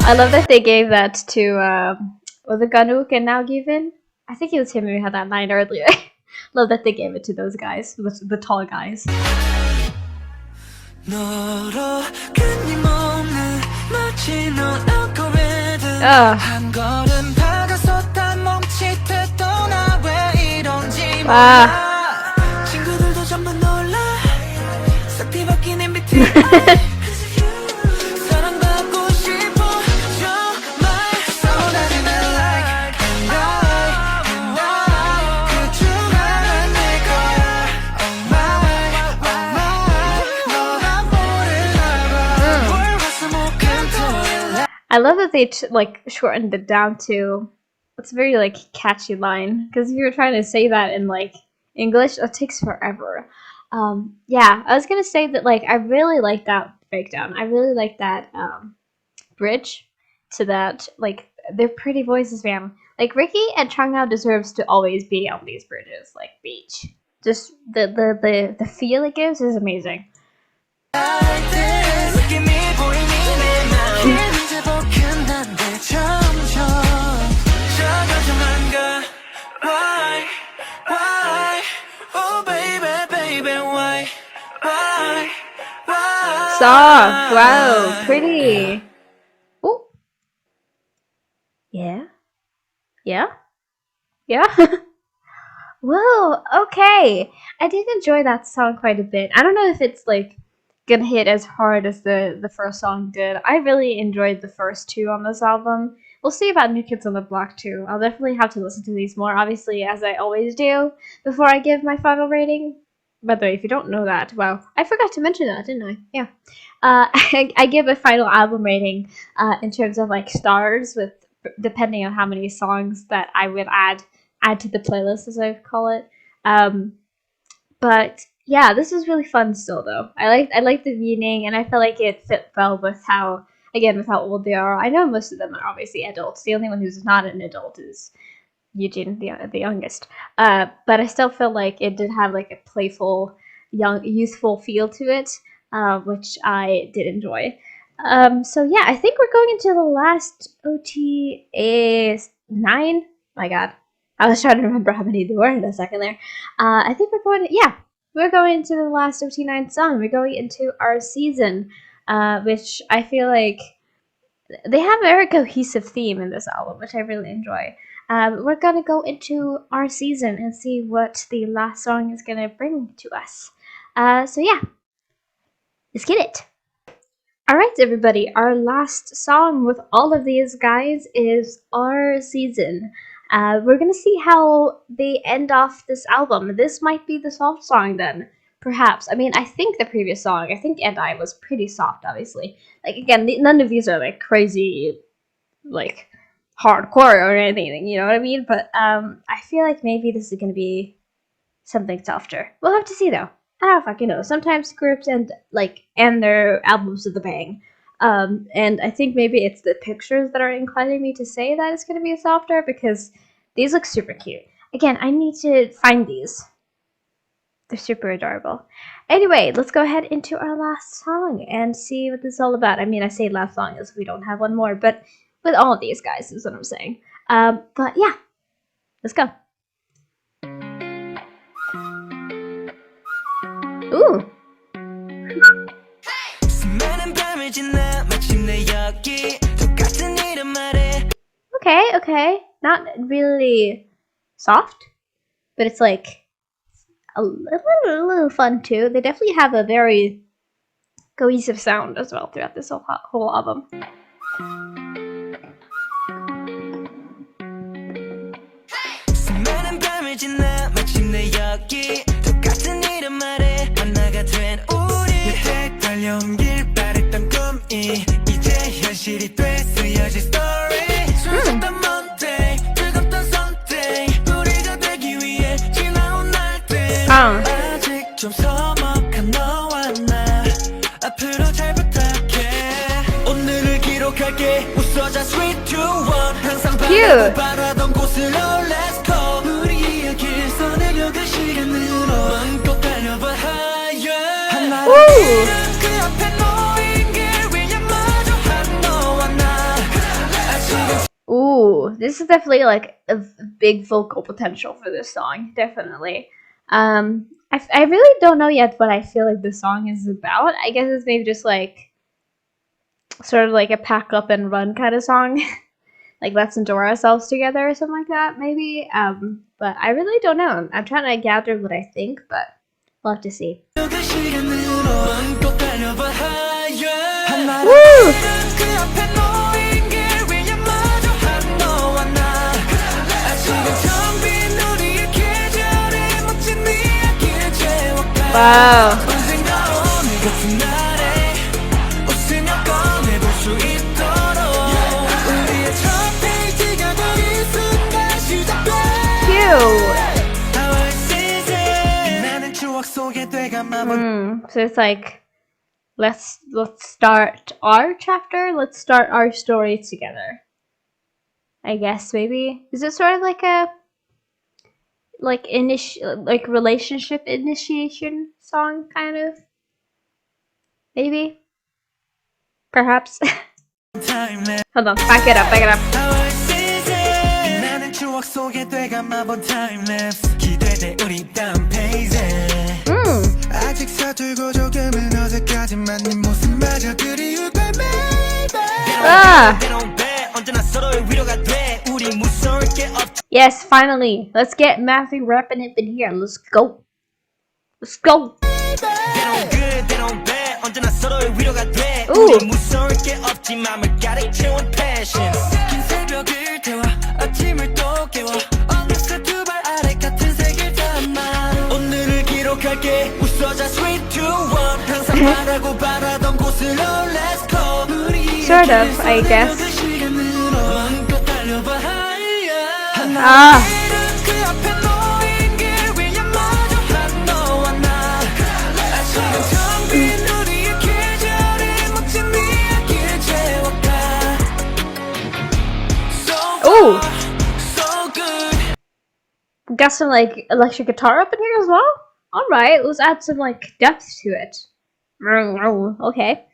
I love that they gave that to was it Ganuk and now given? I think it was him who had that line earlier. Love that they gave it to those guys, the tall guys. Wow. I love that they like shortened it down to, it's a very like catchy line, because if you're trying to say that in like English, it takes forever. Yeah, I was gonna say that like I really like that breakdown. I really like that bridge to that. Like they're pretty voices, man. Like Ricky and Zhang deserves to always be on these bridges, like beach. Just the feel it gives is amazing. Soft, wow, pretty. Oh, yeah, yeah, yeah. Whoa, okay. I did enjoy that song quite a bit. I don't know if it's like gonna hit as hard as the first song did. I really enjoyed the first two on this album. We'll see about New Kids on the Block too. I'll definitely have to listen to these more, obviously, as I always do, before I give my final rating. By the way, if you don't know that, well, I forgot to mention that, didn't I? Yeah. I give a final album rating in terms of like stars, with depending on how many songs that I would add to the playlist, as I call it. But yeah, this was really fun still though. I liked the meaning, and I felt like it fit well with how old they are. I know most of them are obviously adults. The only one who's not an adult is Eugene, the youngest. But I still feel like it did have like a playful, youthful feel to it, which I did enjoy. So yeah, I think we're going into the last OTA 9. My God, I was trying to remember how many there were in a second there. I think we're going into the last OT9 song. We're going into Our Season, which I feel like they have a very cohesive theme in this album, which I really enjoy. We're gonna go into Our Season and see what the last song is gonna bring to us. So yeah, let's get it. Alright everybody, our last song with all of these guys is Our Season. We're gonna see how they end off this album. This might be the soft song then, perhaps. I mean, I think the previous song, And I, was pretty soft, obviously. Like, again, none of these are like crazy, like, hardcore or anything, you know what I mean? But I feel like maybe this is gonna be something softer. We'll have to see though. I don't know if I can know. Sometimes groups end their albums with a bang. And I think maybe it's the pictures that are inclining me to say that it's going to be softer, because these look super cute. Again, I need to find these. They're super adorable. Anyway, let's go ahead into our last song and see what this is all about. I mean, I say last song as we don't have one more, but with all of these guys is what I'm saying. But yeah, let's go. Ooh. Okay. Not really soft, but it's like a little fun too. They definitely have a very cohesive sound as well throughout this whole album. Cute. Woo. Ooh, this is definitely like a big vocal potential for this song, definitely. I really don't know yet what I feel like the song is about. I guess it's maybe just like sort of like a pack up and run kind of song. Like, let's enjoy ourselves together or something like that, maybe. But I really don't know. I'm trying to gather what I think, but we'll have to see. Woo! Wow. So it's like, let's start our chapter. Let's start our story together. I guess maybe is it sort of like a relationship initiation song, kind of? Maybe, perhaps. Hold on, back it up. 우리 무서울 게 없. Yes, finally. Let's get Matthew rapping up in here. Let's go. Let's go. They don't good, they don't bad. 언제나 서로의 위로가 돼. Ooh. 우리 무서울 게 없지 맘을 가득 채운 passion. 긴 새벽을 태워 아침을 또 깨워 어느새 두 발 아래 같은 색을 담아. 오늘을 기록할게 웃어자 3, 2, 1 항상 바라고 바라던 곳으로 let's go. Sort of, I guess. 마음껏 달려봐 higher. Ah. 그 앞에 놓인 길 위에 마주한 너와 나. 아직은 텅 빈 우리의 계절에 멋진 이야기를 채워가. So Ooh. far, so good. We got some like electric guitar up in here as well. All right, let's add some like depth to it. Okay.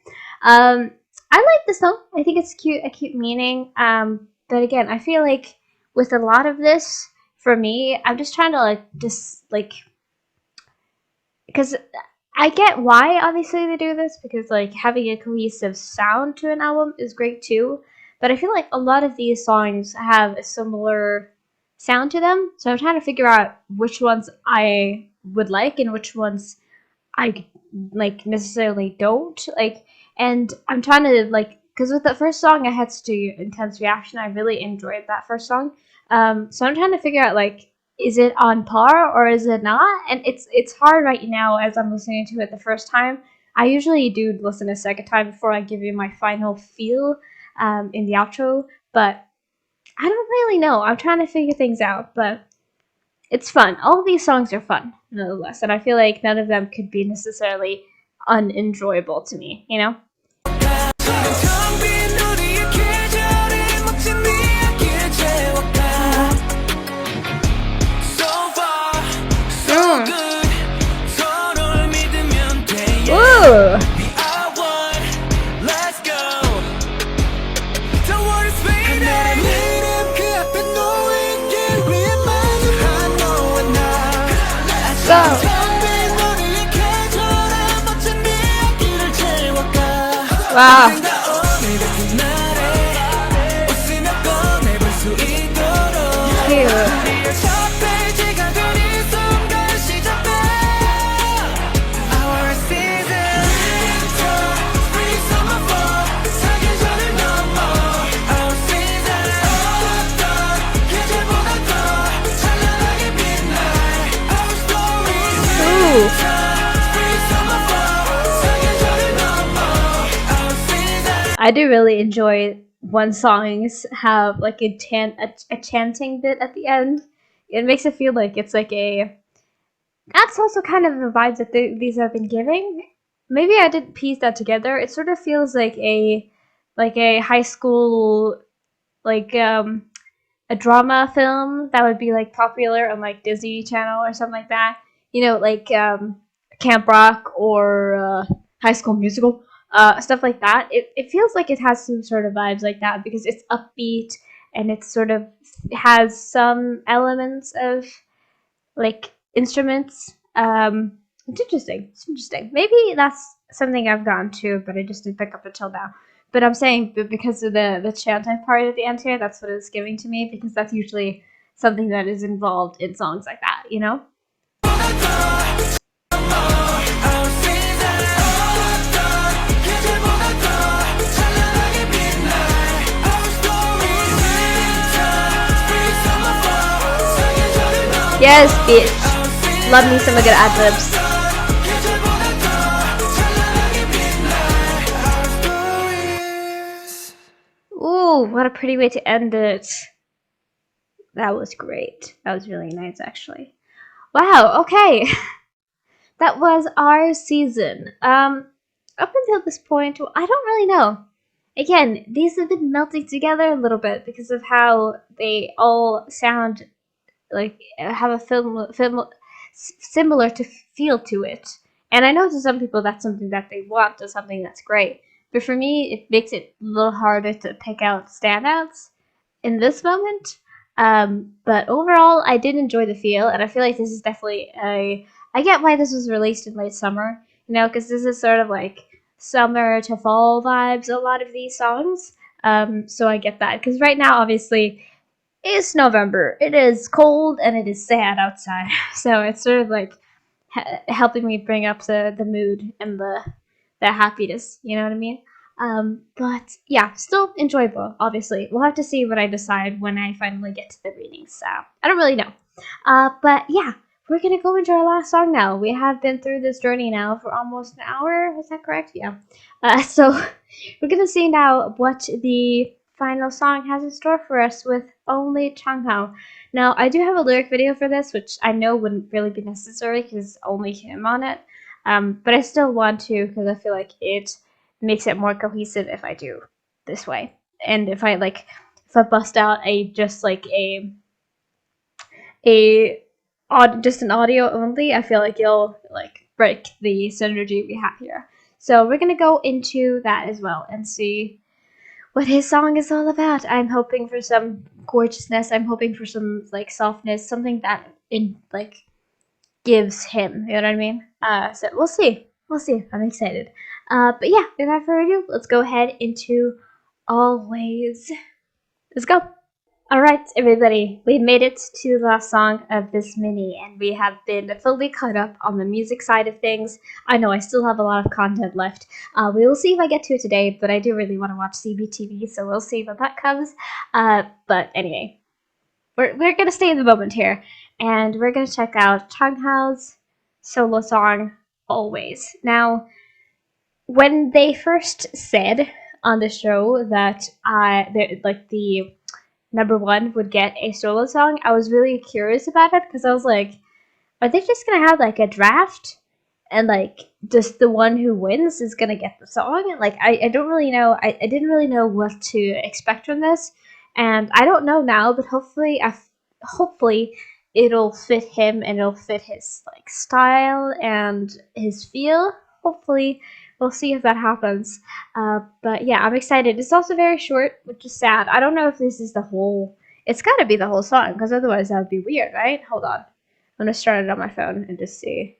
I like this song. I think it's cute, a cute meaning. But again, I feel like with a lot of this, for me, I'm just trying to because I get why obviously they do this, because like having a cohesive sound to an album is great too. But I feel like a lot of these songs have a similar sound to them, so I'm trying to figure out which ones I would like and which ones I like necessarily don't like. And I'm trying to like, because with the first song I had such an intense reaction. I really enjoyed that first song. So I'm trying to figure out like, is it on par or is it not? And it's hard right now as I'm listening to it the first time. I usually do listen a second time before I give you my final feel in the outro, but I don't really know. I'm trying to figure things out, but it's fun. All of these songs are fun, nonetheless, and I feel like none of them could be necessarily unenjoyable to me, you know? 텅 빈 우리의 계절에 멋진 이야기를 채워가. So far, so good. 서로를 믿으면 돼. Ooh! We are one. Let's go. Don't worry, baby. 하늘은 그 앞에 놓인 길 위에 마주한 너와 나. Go! 텅 빈 우리의 계절에 멋진 이야기를 채워가. Wow. 오늘 같은 날에 웃으며 꺼내볼 수 있도록. Cute. 첫 페이지가 된 이 순간 시작돼. Our season. Winter, spring, summer, fall. 사계절을 넘어. Our season. 어떤 계절보다 더 찬란하게 빛나. Our story. Ooh. Spring, summer, fall. 사계절을 넘어. Our season. I do really enjoy when songs have like a chanting bit at the end. It makes it feel like it's like a. That's also kind of the vibes that these have been giving. Maybe I didn't piece that together. It sort of feels like a high school a drama film that would be like popular on like Disney Channel or something like that. You know, like Camp Rock or High School Musical. Stuff like that. It feels like it has some sort of vibes like that because it's upbeat and it sort of has some elements of like instruments. It's interesting. It's interesting. Maybe that's something I've gotten to, but I just didn't pick up until now. But I'm saying because of the chanting part at the end here, that's what it's giving to me, because that's usually something that is involved in songs like that, you know? Yes, bitch. Love me some good ad-libs. Ooh, what a pretty way to end it. That was great. That was really nice, actually. Wow, okay. That was our season. Up until this point, I don't really know. Again, these have been melting together a little bit because of how they all sound like have a film similar to feel to it. And I know to some people that's something that they want, to something that's great. But for me, it makes it a little harder to pick out standouts in this moment. But overall, I did enjoy the feel, and I feel like this is definitely I get why this was released in late summer, you know, because this is sort of like summer to fall vibes, a lot of these songs. So I get that, because right now, obviously, it's November. It is cold and it is sad outside. So it's sort of like helping me bring up the mood and the happiness. You know what I mean? But yeah, still enjoyable. Obviously, we'll have to see what I decide when I finally get to the readings. So I don't really know. But yeah, we're gonna go into our last song now. We have been through this journey now for almost an hour. Is that correct? Yeah. So we're gonna see now what the final song has in store for us with only Zhang. Now, I do have a lyric video for this, which I know wouldn't really be necessary because it's only him on it. But I still want to because I feel like it makes it more cohesive if I do this way. And if I bust out just an audio only, I feel like it'll break the synergy we have here. So we're gonna go into that as well and see what his song is all about. I'm hoping for some gorgeousness. I'm hoping for some softness, something that gives him. You know what I mean? So we'll see. We'll see. I'm excited. But yeah, without further ado, let's go ahead into Always. Let's go. Alright, everybody, we made it to the last song of this mini, and we have been fully caught up on the music side of things. I know I still have a lot of content left. We will see if I get to it today, but I do really want to watch CBTV, so we'll see when that comes. But anyway, we're going to stay in the moment here, and we're going to check out Changhao's solo song, Always. Now, when they first said on the show that the number one would get a solo song, I was really curious about it because I was like, are they just gonna have a draft and just the one who wins is gonna get the song? I don't really know. I didn't really know what to expect from this, and I don't know now, but hopefully it'll fit him and it'll fit his style and his feel. Hopefully. We'll see if that happens. But yeah, I'm excited. It's also very short, which is sad. I don't know if this is the whole... It's gotta be the whole song, because otherwise that would be weird, right? Hold on. I'm gonna start it on my phone and just see.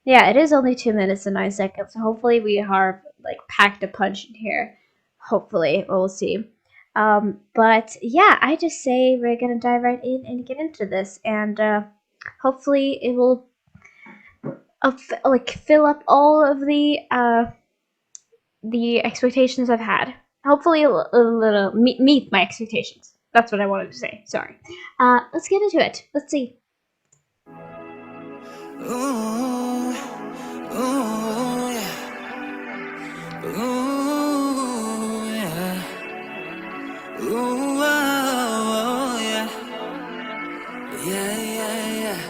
Yeah, it is only 2 minutes and 9 seconds, so hopefully we have, packed a punch in here. Hopefully. We'll see. But yeah, I just say we're gonna dive right in and get into this, and hopefully it will... fill up all of the expectations I've had. Hopefully a little meet my expectations. That's what I wanted to say. Sorry. Let's get into it. Let's see. Ooh, ooh, yeah. Ooh, yeah. Ooh, oh, yeah. Yeah, yeah, yeah.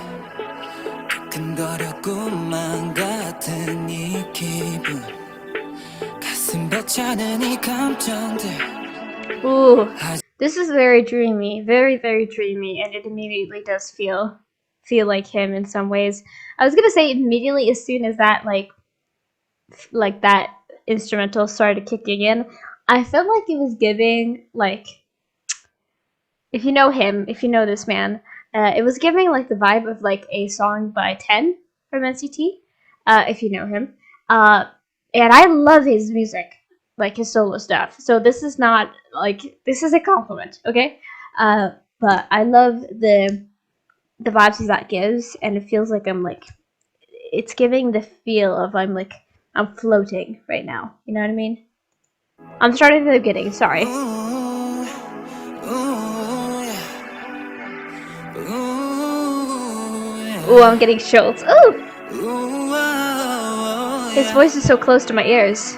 두근거렸구만 같은 이 기분 가슴 벅차는 이 감정들. Ooh, this is very dreamy, very, very dreamy, and it immediately does feel like him in some ways. I was gonna say immediately as soon as that that instrumental started kicking in, I felt like it was giving if you know him, if you know this man. It was giving the vibe of a song by 10 from NCT, if you know him. And I love his music, his solo stuff. So this is not this is a compliment, okay? But I love the vibes that gives, and it feels like I'm it's giving the feel of I'm floating right now. You know what I mean? I'm starting at the beginning. Sorry. Ooh, I'm getting chills. Ooh! His voice is so close to my ears.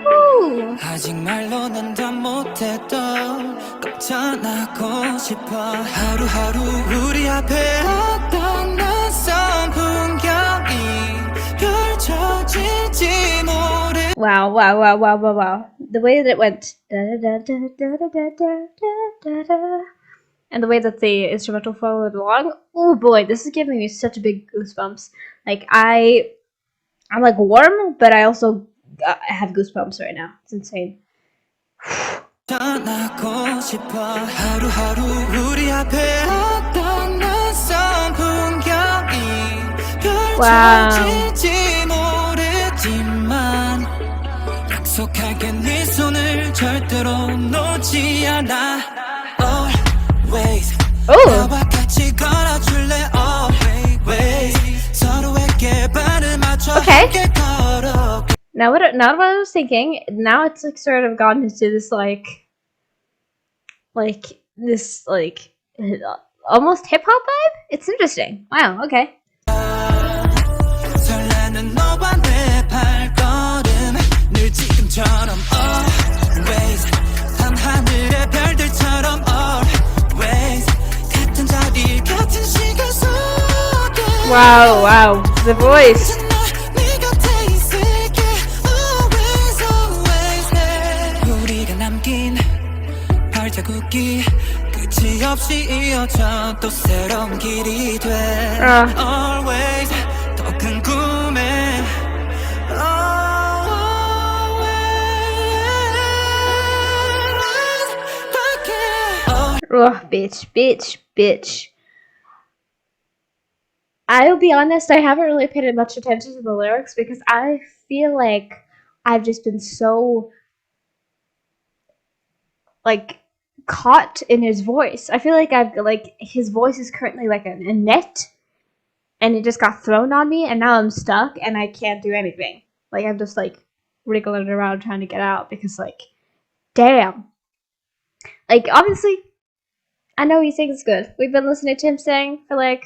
Ooh. 아직 말로는 다 못했던 깜짝하고 싶어 하루하루 우리 앞에 어떤 낯선 풍경이 펼쳐질지 모르 Wow, wow, wow, wow, wow, wow. The way that it went. And the way that the instrumental followed along. Oh boy, this is giving me such big goosebumps. I'm warm, but I also have goosebumps right now. It's insane. 떠나고 싶어 하루하루 우리 앞에 어떤 낯선 풍경이 Wow. 좋아질지 모르지만 약속할게 네 손을 절대로 놓지 않아 Always Oh. 나와 같이 걸어줄래 Always 서로에게 발을 맞춰 Okay. 함께 걸어 Now what I was thinking, now it's like sort of gone into this like almost hip hop vibe. It's interesting. Wow, okay. 설레는 너와 내 발걸음 늘 지금처럼 Always 밤하늘의 별들처럼 Always 같은 자리 같은 시간 속에 Wow, wow. The voice. 네 곁에 있을게 Always always 내 우리가 남긴 발자국이 끝이 없이 이어져 또 새로운 길이 돼 Always 더 큰 꿈에 Ugh, bitch. I'll be honest, I haven't really paid much attention to the lyrics because I feel like I've just been so like caught in his voice. I feel like his voice is currently like a net and it just got thrown on me and now I'm stuck and I can't do anything. Like I'm just like wriggling around trying to get out because like damn. Like obviously I know he sings good. We've been listening to him sing for like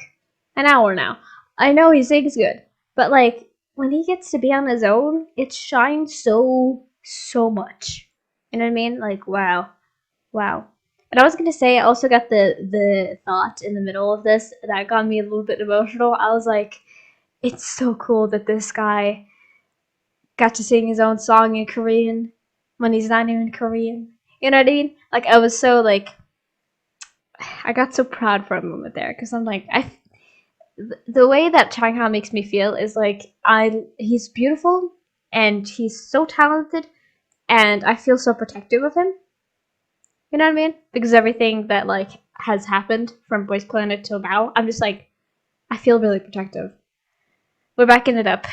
an hour now. I know he sings good. But like when he gets to be on his own, it shines so much. You know what I mean? Like wow. And I was gonna say I also got the thought in the middle of this that got me a little bit emotional. I was like, it's so cool that this guy got to sing his own song in Korean when he's not even Korean. You know what I mean? Like I was so like I got so proud for a moment there because I'm like the way that Zhang makes me feel is like he's beautiful and he's so talented and I feel so protective of him. You know what I mean? Because everything that like has happened from Boys Planet till now, I'm just like I feel really protective. We're backing it up.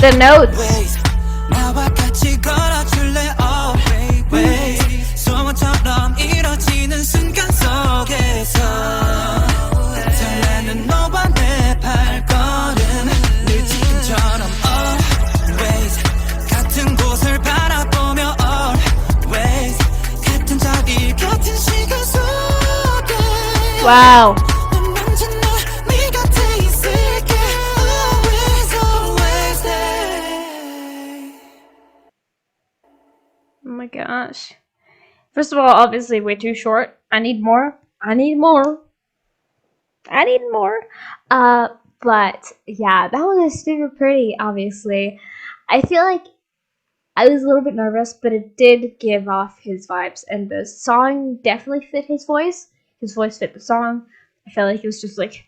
The notes. Wow. Oh my gosh. First of all, obviously way too short. I need more. But yeah, that was super pretty, obviously. I feel like I was a little bit nervous, but it did give off his vibes, and the song definitely fit his voice. His voice fit the song. I felt like it was just like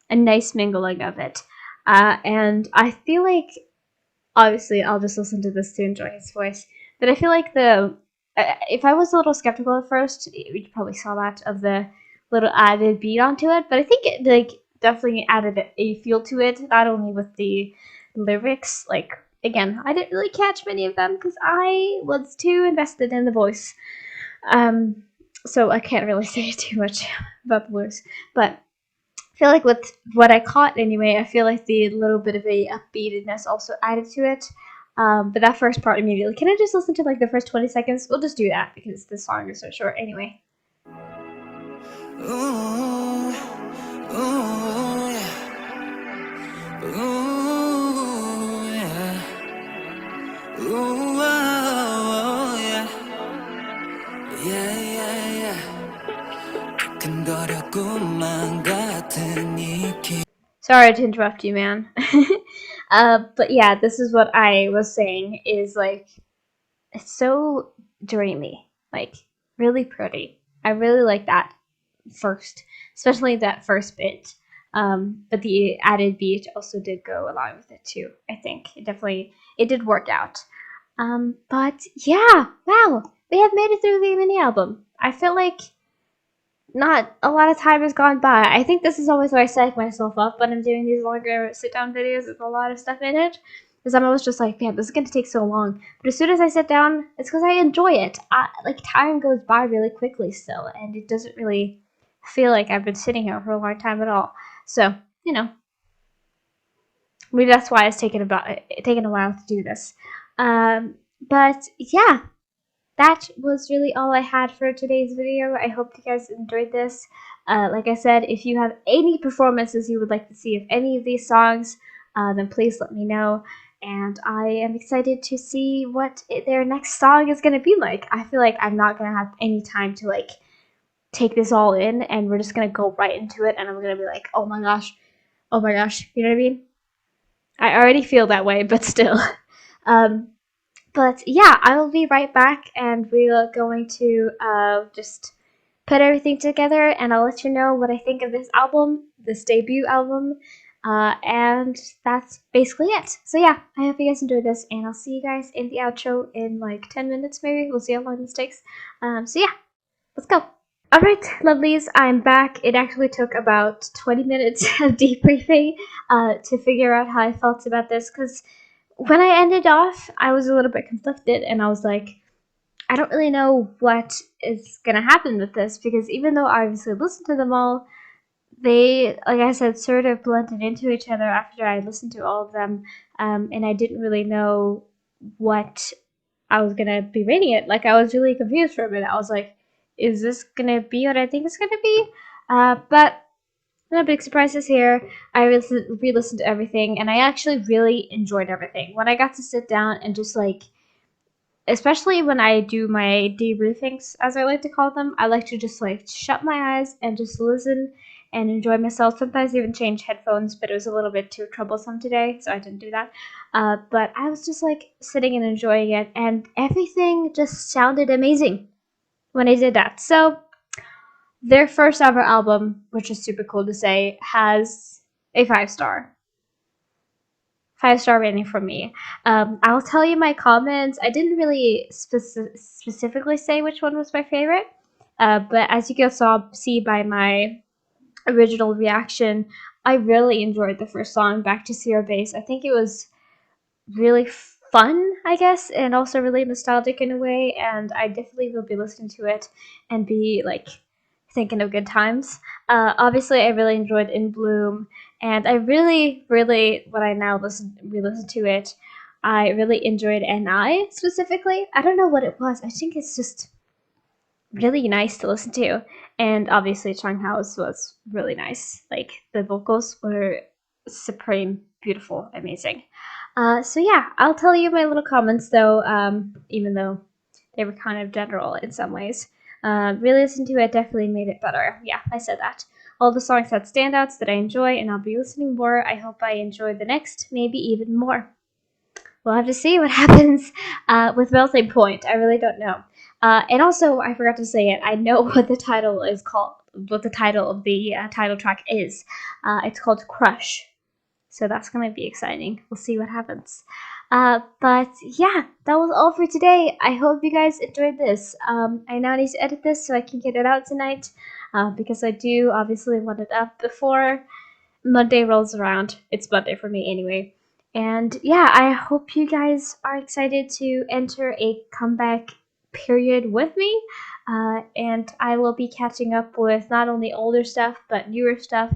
a nice mingling of it. And I feel like, obviously, I'll just listen to this to enjoy his voice. But I feel like if I was a little skeptical at first, you probably saw that of the little added beat onto it. But I think it like definitely added a feel to it, not only with the lyrics. Like again, I didn't really catch many of them because I was too invested in the voice. So I can't really say too much about the lyrics. But I feel like with what I caught anyway, I feel like the little bit of a upbeatedness also added to it. But that first part immediately. Can I just listen to like the first 20 seconds? We'll just do that because the song is so short anyway. Ooh, ooh, yeah. Ooh, yeah. Ooh, oh, yeah. Yeah. 근거렸구만 같은 이 기 Sorry to interrupt you, man. But yeah, this is what I was saying is like, it's so dreamy, like really pretty. I really like that first, especially that first bit. But the added beat also did go along with it too. I think it did work out. But yeah, wow, we have made it through the mini album. I feel like not a lot of time has gone by. I think this is always where I psych myself up when I'm doing these longer sit-down videos with a lot of stuff in it. Because I'm always just like, man, this is going to take so long. But as soon as I sit down, it's because I enjoy it. Like, time goes by really quickly still, and it doesn't really feel like I've been sitting here for a long time at all. So, you know, maybe that's why it's taken a while to do this. But yeah, that was really all I had for today's video. I hope you guys enjoyed this. Like I said, if you have any performances you would like to see of any of these songs, then please let me know. And I am excited to see what their next song is going to be like. I feel like I'm not going to have any time to like take this all in, and we're just going to go right into it, and I'm going to be like, oh my gosh, you know what I mean? I already feel that way, but still. But yeah, I will be right back, and we are going to just put everything together, and I'll let you know what I think of this album, this debut album, and that's basically it. So yeah, I hope you guys enjoyed this, and I'll see you guys in the outro in like 10 minutes maybe. We'll see how long this takes. So yeah, let's go. Alright, lovelies, I'm back. It actually took about 20 minutes of debriefing to figure out how I felt about this, because when I ended off, I was a little bit conflicted, and I was like, I don't really know what is going to happen with this, because even though I obviously listened to them all, they, like I said, sort of blended into each other after I listened to all of them, and I didn't really know what I was going to be rating it. Like, I was really confused for a minute. I was like, is this going to be what I think it's going to be? But no big surprises here. I re-listened to everything, and I actually really enjoyed everything. When I got to sit down and just like, especially when I do my debriefings, as I like to call them, I like to just like shut my eyes and just listen and enjoy myself. Sometimes even change headphones, but it was a little bit too troublesome today, so I didn't do that. But I was just like sitting and enjoying it, and everything just sounded amazing when I did that. So their first ever album, which is super cool to say, has a 5-star. 5-star rating from me. I'll tell you my comments. I didn't really specifically say which one was my favorite, but as you guys see by my original reaction, I really enjoyed the first song, Back to ZEROBASE. I think it was really fun, I guess, and also really nostalgic in a way, and I definitely will be listening to it and be like thinking of good times. Obviously, I really enjoyed In Bloom, and I really, when I now re-listen to it, I really enjoyed NI specifically. I don't know what it was. I think it's just really nice to listen to, and obviously Zhang was really nice. Like, the vocals were supreme, beautiful, amazing. So yeah, I'll tell you my little comments though, even though they were kind of general in some ways. Really listening to it definitely made it better. Yeah, I said that. All the songs had standouts that I enjoy, and I'll be listening more. I hope I enjoy the next, maybe even more. We'll have to see what happens with Melting Point. I really don't know. And also, I forgot to say it. I know what the title is called. What the title of the title track is. It's called Crush. So that's going to be exciting. We'll see what happens. But yeah, that was all for today. I hope you guys enjoyed this. I now need to edit this so I can get it out tonight. Because I do obviously want it up before Monday rolls around. It's Monday for me anyway. And yeah, I hope you guys are excited to enter a comeback period with me. And I will be catching up with not only older stuff, but newer stuff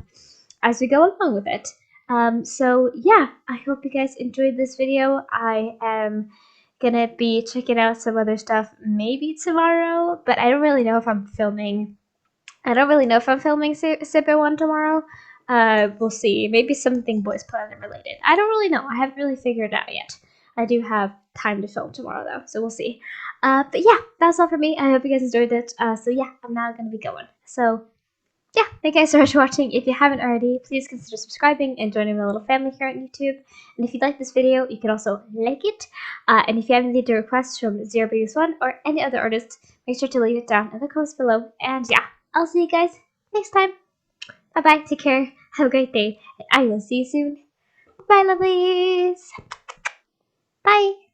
as we go along with it. So yeah, I hope you guys enjoyed this video. I am gonna be checking out some other stuff maybe tomorrow, but I don't really know if I'm filming. I don't really know if I'm filming Sip1 tomorrow. We'll see. Maybe something Boys Planet related. I don't really know. I haven't really figured it out yet. I do have time to film tomorrow though, so we'll see. But yeah, that's all for me. I hope you guys enjoyed it. So yeah, I'm now gonna be going. So yeah, thank you guys so much for watching. If you haven't already, please consider subscribing and joining my little family here on YouTube. And if you like this video, you can also like it. And if you have any requests from ZEROBASEONE or any other artist, make sure to leave it down in the comments below. And yeah, I'll see you guys next time. Bye bye, take care, have a great day, and I will see you soon. Bye, lovelies. Bye.